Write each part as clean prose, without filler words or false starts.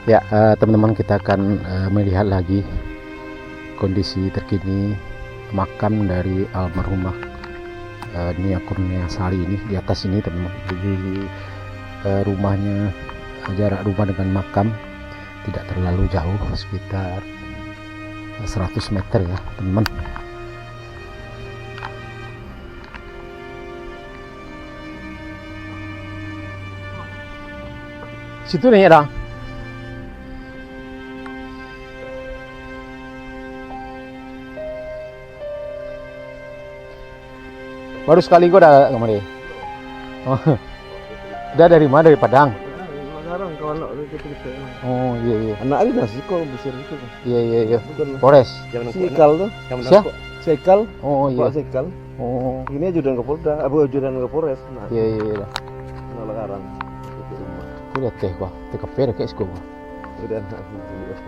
Ya, teman-teman, kita akan melihat lagi kondisi terkini makam dari almarhumah Nia Kurniasari ini. Di atas ini, teman-teman, di rumahnya, jarak rumah dengan makam tidak terlalu jauh, sekitar 100 meter ya, teman-teman. Situ nih ya, baru sekali gue udah kemarin. Oh, udah dari mana? Dari Padang. Sekarang kalau anak gitu. Oh iya iya. Anak ini nasi kol besar itu. Iya iya iya. Polres. Sikal tuh. Siapa? Sikal. Oh iya. Pak Sikal. Oh. Ini ajudan ke Polda, ajudan ke Polres. Nah. Iya iya iya. Nah, sekarang. Aku lihat teh gua, TKP ada kayak sekolah. Udah.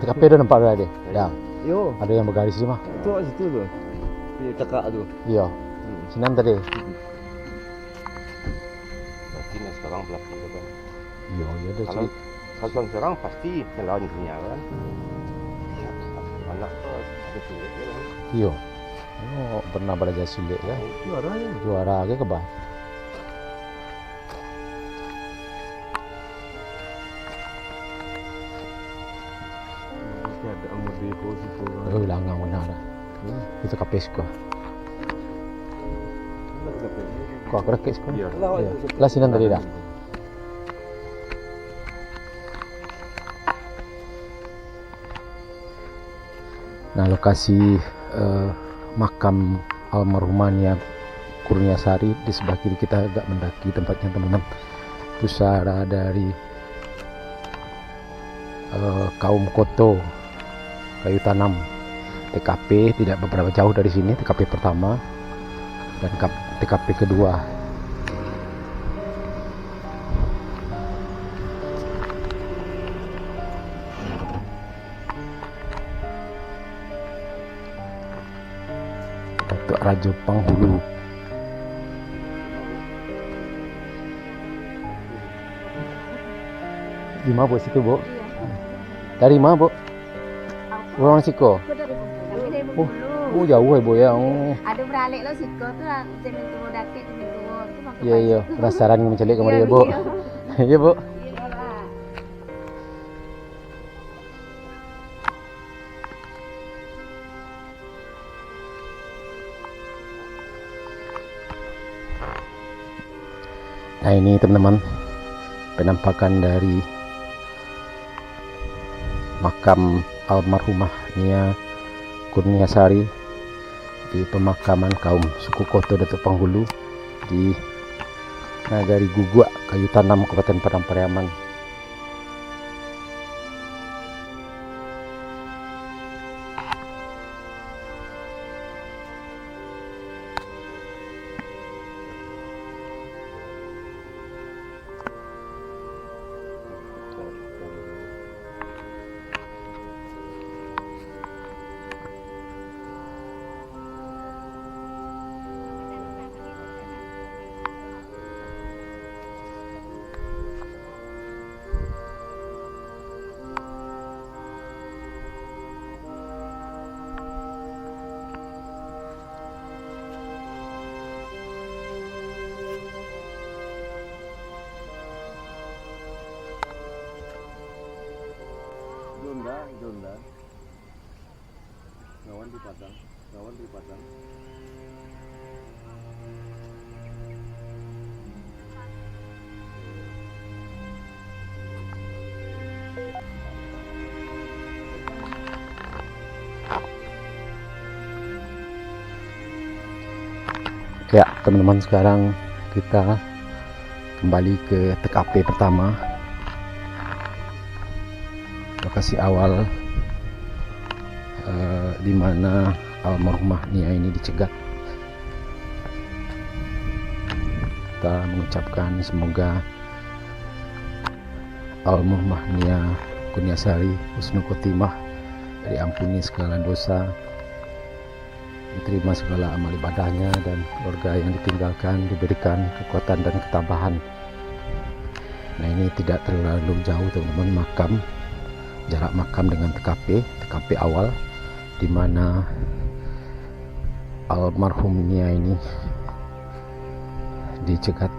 TKP ada nampak gak ada? Ada. Yo. Ada yang bergaris di mah. Itu situ tuh. Di kakak tuh. Iya. Sinan tadi. Berarti nih sekarang belakang kan. Iya iya ada Kalau sih. sekarang pasti lawan punya kan. Anak ada sulit ya kan. Iya. Oh pernah belajar sulit ya. Juara ya. Juara aja kebah. Ada umur di situ. Oh hilang mana ada. Itu kapes gua. Kok aku rekes gua. Iya. Lah sinan tadi dah. Nah, lokasi makam almarhumah Nia Kurniasari di sebelah kiri kita agak mendaki tempatnya, teman-teman. Pusara dari kaum Koto kayu tanam. TKP tidak beberapa jauh dari sini, TKP pertama dan TKP kedua. Datuk Rajo Penghulu. Di mana bu situ bu? Dari mana bu? Orang Siko. Aku dari Bengkulu. Kami dari Bengkulu. Oh jauh ya bu ya. Oh. Ada beralek lo Siko tuh cemen tua dake cemen tua tuh pakai Iya iya, baju. penasaran mencelik kemarin ya Iya, bu. iya. Iya bu. Iya, Pak. Nah ini teman-teman, penampakan dari makam almarhumah Nia Kurniasari di pemakaman kaum suku Koto Datuk Penghulu di Nagari Guguk, Kayu Tanam, Kabupaten Padang Pariaman. Jonda. Kawan di Padang. Ya teman-teman, sekarang kita kembali ke TKP pertama, lokasi awal di mana almarhumah Nia ini dicegat. Kita mengucapkan semoga almarhumah Nia Kurniasari husnul khotimah, diampuni segala dosa, diterima segala amal ibadahnya, dan keluarga yang ditinggalkan diberikan kekuatan dan ketabahan. Nah ini tidak terlalu jauh teman-teman, makam jarak makam dengan TKP awal di mana almarhum Nia ini dicegat.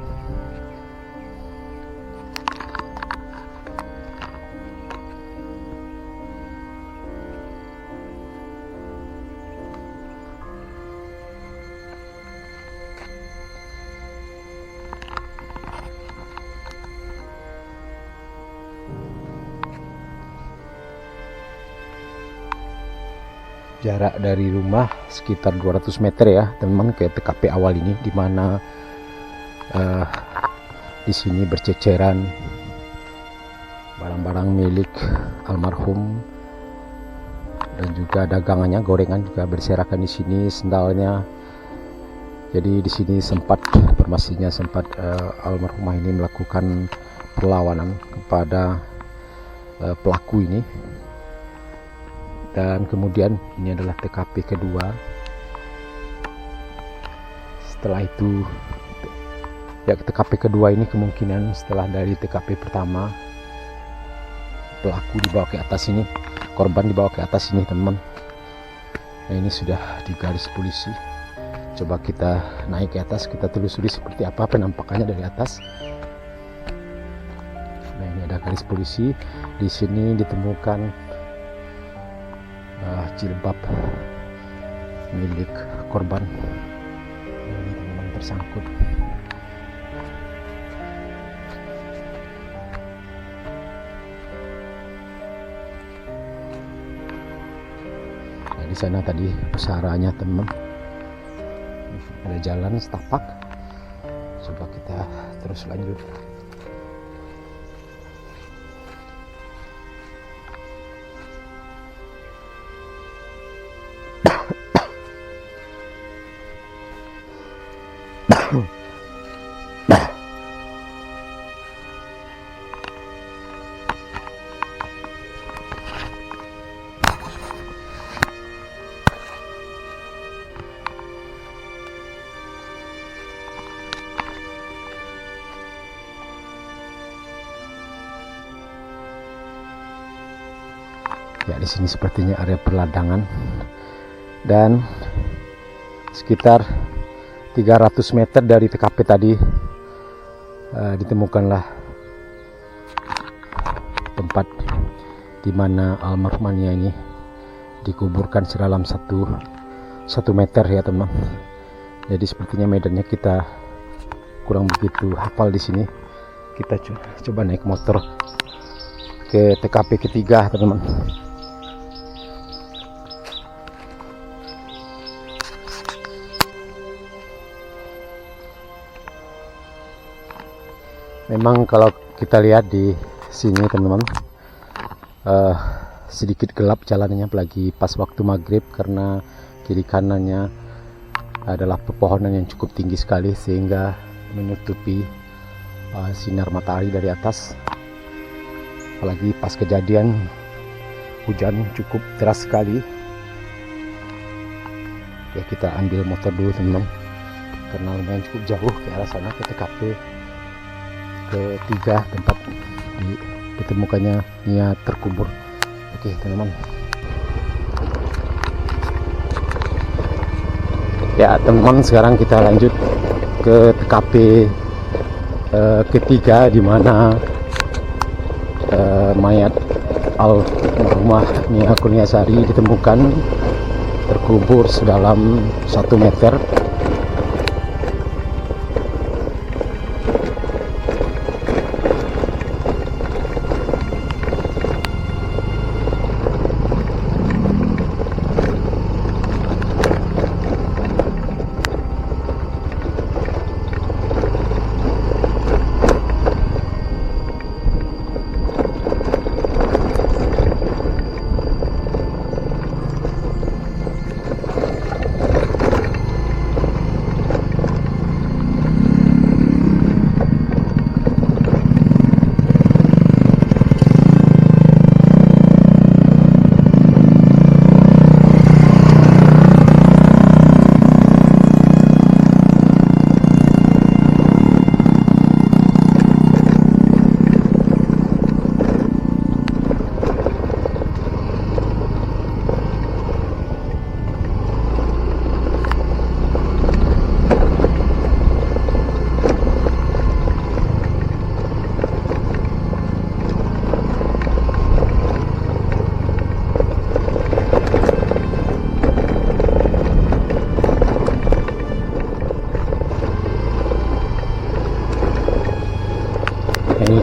Jarak dari rumah sekitar 200 meter ya teman-teman ke TKP awal ini, di mana di sini berceceran barang-barang milik almarhum dan juga dagangannya, gorengan juga berserakan di sini, sendalnya. Jadi di sini informasinya sempat almarhumah ini melakukan perlawanan kepada pelaku ini. Dan kemudian ini adalah TKP kedua. Setelah itu ya TKP kedua ini kemungkinan setelah dari TKP pertama, pelaku dibawa ke atas ini, korban dibawa ke atas ini teman-teman. Nah ini sudah di garis polisi. Coba kita naik ke atas, kita telusuri seperti apa penampakannya dari atas. Nah ini ada garis polisi. Di sini ditemukan jilbab milik korban. Ini teman-teman tersangkut. Nah, di sana tadi pusaranya teman, ada jalan setapak. Coba kita terus lanjut. Ya di sini sepertinya area perladangan dan sekitar 300 meter dari TKP tadi ditemukanlah tempat di mana almarhum Nia ini dikuburkan sedalam 1 meter ya teman. Jadi sepertinya medannya kita kurang begitu hafal di sini. Kita coba naik motor ke TKP ketiga teman-teman. Memang kalau kita lihat di sini teman-teman, sedikit gelap jalannya apalagi pas waktu maghrib karena kiri kanannya adalah pepohonan yang cukup tinggi sekali sehingga menutupi sinar matahari dari atas. Apalagi pas kejadian hujan cukup deras sekali. Ya kita ambil motor dulu teman-teman karena lumayan cukup jauh ke arah sana ke TKP ketiga tempat ditemukannya Nia terkubur. Oke teman-teman. Ya teman-teman, sekarang kita lanjut ke TKP ketiga di mana mayat almarhumah Nia Kurniasari ditemukan terkubur sedalam 1 meter.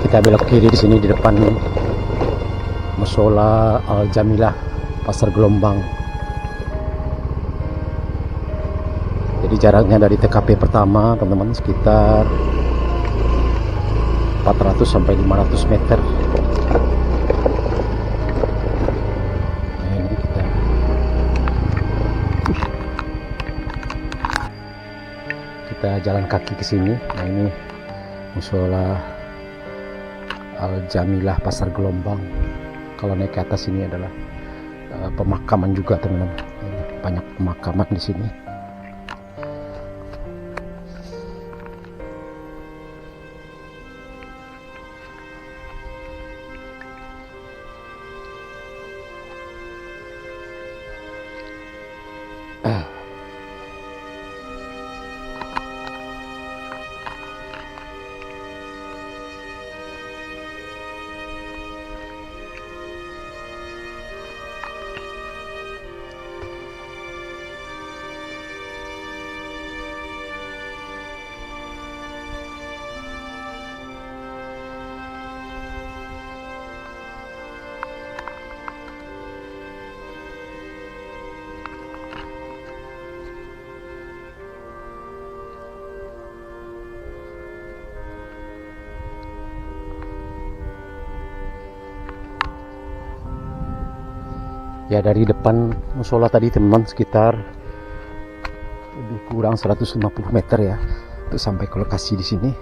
kita belok kiri di sini di depan Musola Al Jamilah Pasar Gelombang. Jadi jaraknya dari TKP pertama teman-teman sekitar 400 sampai 500 meter. Nah, ini kita jalan kaki ke sini. Nah, ini Musola Al Jamilah Pasar Gelombang. Kalau naik ke atas ini adalah pemakaman juga teman-teman. Banyak pemakaman di sini. Ya, dari depan musola tadi teman sekitar lebih kurang 150 meter ya untuk sampai ke lokasi di sini.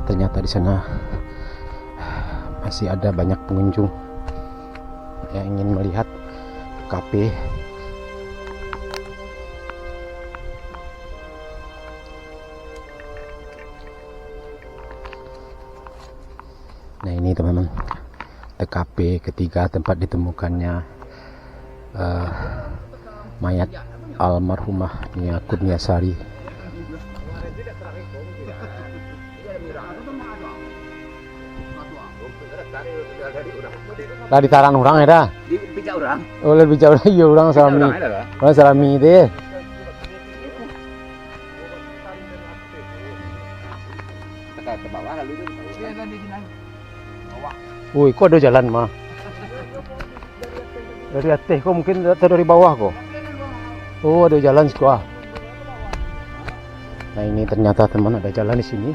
Ternyata di sana masih ada banyak pengunjung yang ingin melihat KP. Nah, ini teman-teman TKP ketiga tempat ditemukannya mayat almarhumah Nia Kurniasari. Lah ditaran orang ya dah. Bijak orang. Oh, lebih jauh lagi orang salami. Oh, salami deh. Tekan ke bawah lalu tu. Woi, kok ada jalan mah? Dari atas kok mungkin atau dari bawah kok? Oh, ada jalan sekolah. Nah, ini ternyata teman ada jalan di sini.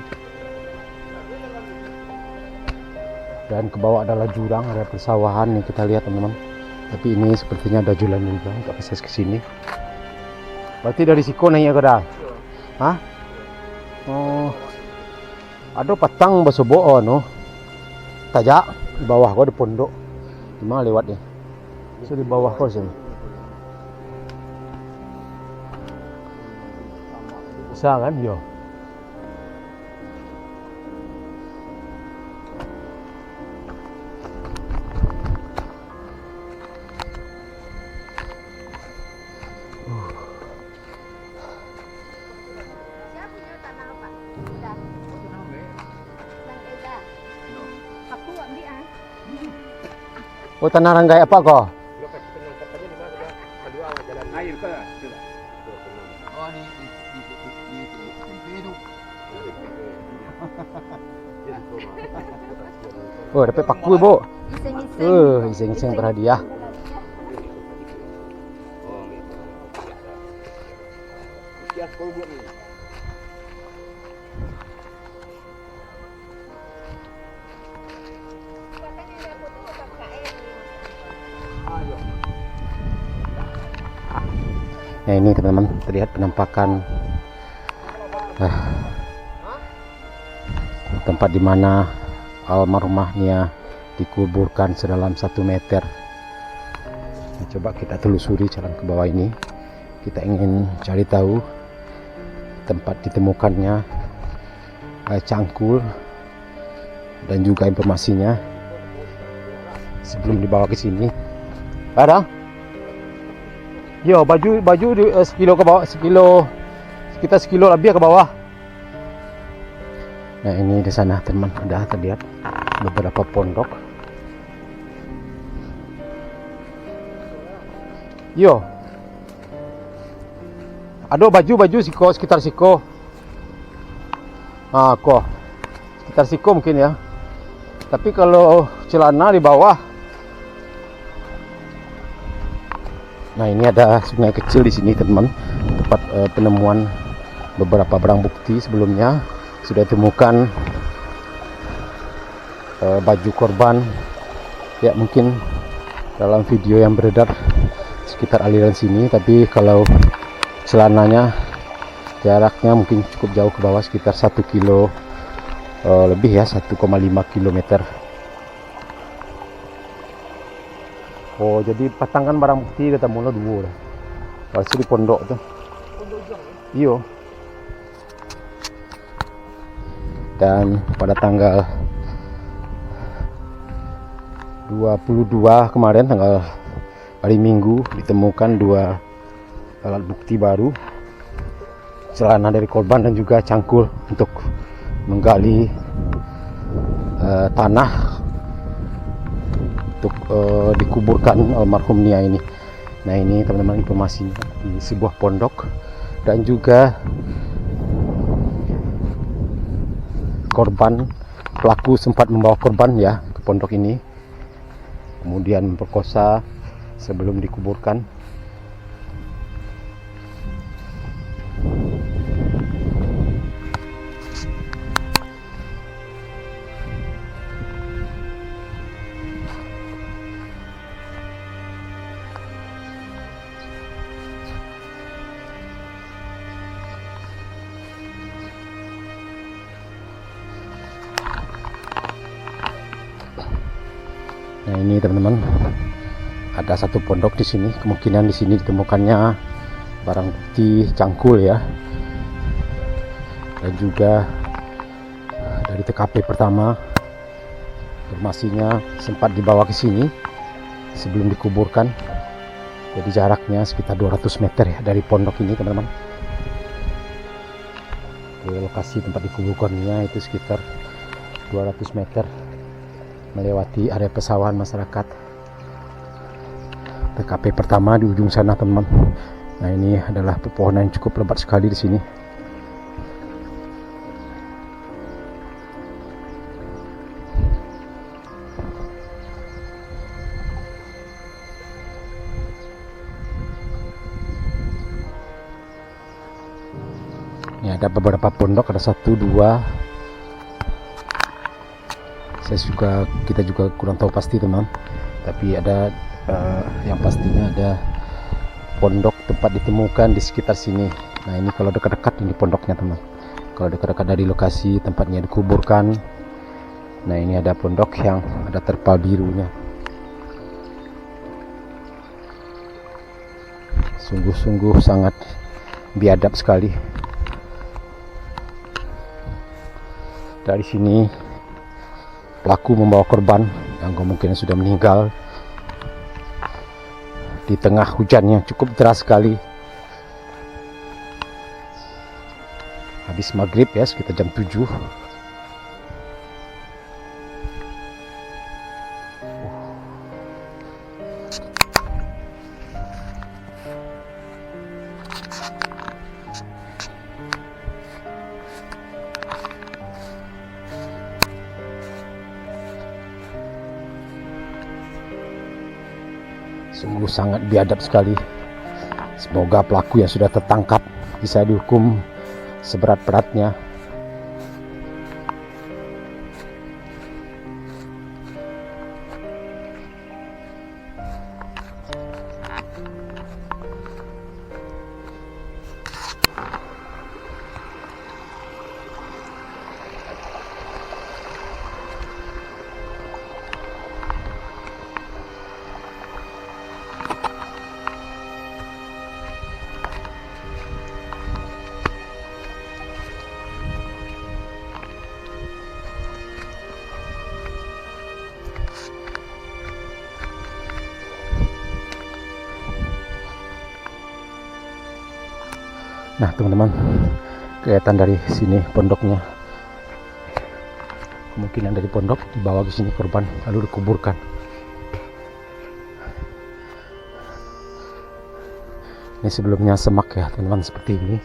Dan ke bawah adalah jurang, ada persawahan nih kita lihat teman-teman. Tapi ini sepertinya ada jalan juga untuk akses ke sini. Berarti dari Siko naik ke dah? Hah? Oh, ada patang basobo no. Tajak di bawah kok ada pondok. Gimana lewatnya? So di bawah kok sini. Bisa kan? Yo. Oh, tanah ranggai apa kok? Air ke? Oh, di itu. Oh, dapat paku bu. Iseng-iseng. Iseng-iseng berhadiah. Oh, gitu. Siap kau buat ni. Nah, ini teman-teman terlihat penampakan tempat di mana almarhumah Nia dikuburkan sedalam 1 meter. Nah, coba kita telusuri jalan ke bawah ini. Kita ingin cari tahu tempat ditemukannya cangkul dan juga informasinya sebelum dibawa ke sini. Ada? Yo, baju sekilo ke bawah, sekitar sekilo lebih ke bawah. Nah, ini di sana teman udah terlihat beberapa pondok. Yo, ada baju siko sekitar siko. Ah, kok sekitar siko mungkin ya. Tapi kalau celana di bawah. Nah, ini ada sungai kecil di sini, teman. Tempat penemuan beberapa barang bukti. Sebelumnya sudah ditemukan baju korban. Ya, mungkin dalam video yang beredar sekitar aliran sini, tapi kalau celananya jaraknya mungkin cukup jauh ke bawah, sekitar 1 kilo lebih ya, 1,5 kilometer. Oh, jadi patangan barang bukti kata mula dua lah. Kalau di pondok tuh. Iyo. Dan pada tanggal 22 kemarin, tanggal hari Minggu, ditemukan 2 alat bukti baru, celana dari korban dan juga cangkul untuk menggali tanah untuk dikuburkan almarhum Nia ini. Nah, ini teman-teman informasinya di sebuah pondok, dan juga korban, pelaku sempat membawa korban ya ke pondok ini, kemudian memperkosa sebelum dikuburkan. Nah, ini teman-teman, ada satu pondok di sini. Kemungkinan di sini ditemukannya barang bukti cangkul ya, dan juga dari TKP pertama informasinya sempat dibawa ke sini sebelum dikuburkan. Jadi jaraknya sekitar 200 meter ya dari pondok ini, teman-teman. Ke lokasi tempat dikuburkannya itu sekitar 200 meter, melewati area pesawahan masyarakat. TKP pertama di ujung sana, teman-teman. Nah, ini adalah pepohonan yang cukup lebat sekali di sini. Ini ada beberapa pondok, ada 1, 2. Kita juga kurang tahu pasti, teman, tapi ada yang pastinya ada pondok tempat ditemukan di sekitar sini. Nah, ini kalau dekat-dekat ini pondoknya, teman. Kalau dekat-dekat dari lokasi tempatnya dikuburkan, nah ini ada pondok yang ada terpal birunya. Sungguh-sungguh sangat biadab sekali. Dari sini pelaku membawa korban yang kemungkinan sudah meninggal di tengah hujan yang cukup deras sekali. Habis maghrib ya, sekitar jam 7. Sungguh sangat biadab sekali. Semoga pelaku yang sudah tertangkap bisa dihukum seberat-beratnya. Nah, teman-teman, kelihatan dari sini pondoknya. Kemungkinan dari pondok dibawa ke sini korban lalu dikuburkan. Ini sebelumnya semak ya, teman-teman, seperti ini.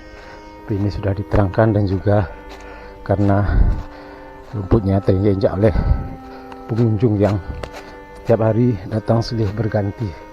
Tapi ini sudah diterangkan, dan juga karena rumputnya terinjak oleh pengunjung yang setiap hari datang silih berganti.